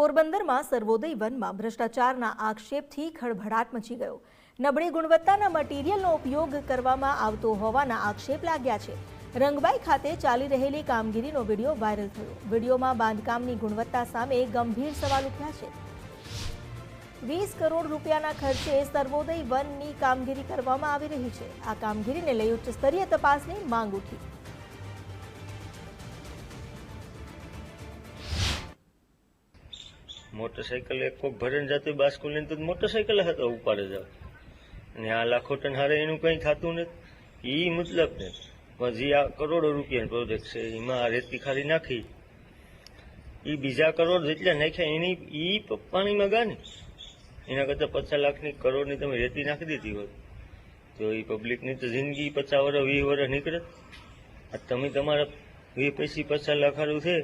પોરબંદરમાં સર્વોદય વનમાં ભ્રષ્ટાચારના આક્ષેપથી ખળભળાટ મચી ગયો. નબળી ગુણવત્તાના મટીરીયલનો ઉપયોગ કરવામાં આવતો હોવાના આક્ષેપ લાગ્યા છે. રંગબાઈ ખાતે ચાલી રહેલી કામગીરીનો વિડીયો વાયરલ થયો. વિડીયોમાં બાંધકામની ગુણવત્તા સામે ગંભીર સવાલ ઉઠ્યા છે. 20 કરોડ રૂપિયાના ખર્ચે સર્વોદય વનની કામગીરી કરવામાં આવી રહી છે. આ કામગીરીને લઈ ઉચ્ચ સ્તરીય તપાસની માંગ ઉઠી. મોટરસાઇકલ એક કોક ભરીને જતું બાસ્કુલ લઈને તો મોટરસાઇકલ હતા ઉપાડે જાવ અને આ લાખો ટન હારે એનું કંઈ થતું નથી. એ મતલબ ને પછી આ કરોડો રૂપિયાનો પ્રોજેક્ટ છે, એમાં આ રેતી ખાલી નાખી એ બીજા કરોડ જેટલા નાખ્યા એની એ પાણીમાં ગા ને એના કરતાં 50 લાખની કરોડની તમે રેતી નાખી દીધી હોત તો એ પબ્લિકની તો જિંદગી 50 વર્ષ 20 વર્ષ નીકળે. આ તમે તમારા 50 લાખ સારું છે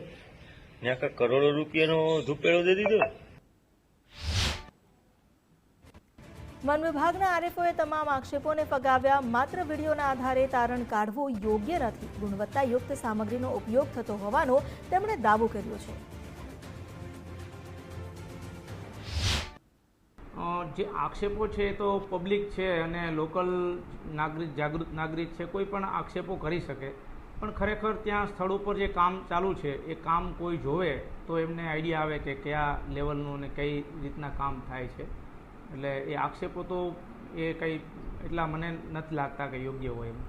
ને આખા કરોડો રૂપિયાનો ધૂપેડો દઈ દીધો. વન વિભાગના આરએફઓએ તમામ આક્ષેપોને ફગાવ્યા. માત્ર વિડીયોના આધારે તારણ કાઢવું યોગ્ય નથી. ગુણવત્તાયુક્ત સામગ્રીનો ઉપયોગ થતો હોવાનો તેમણે દાવો કર્યો છે. જે આક્ષેપો છે તો પબ્લિક છે અને લોકલ નાગરિક, જાગૃત નાગરિક છે, કોઈ પણ આક્ષેપો કરી શકે, પણ ખરેખર ત્યાં સ્થળ ઉપર જે કામ ચાલુ છે એ કામ કોઈ જોવે તો એમને આઈડિયા આવે કે કયા લેવલનું અને કઈ રીતના કામ થાય છે. એટલે એ આક્ષેપો તો એ કંઈ એટલા મને નથી લાગતા કે યોગ્ય હોય એમ.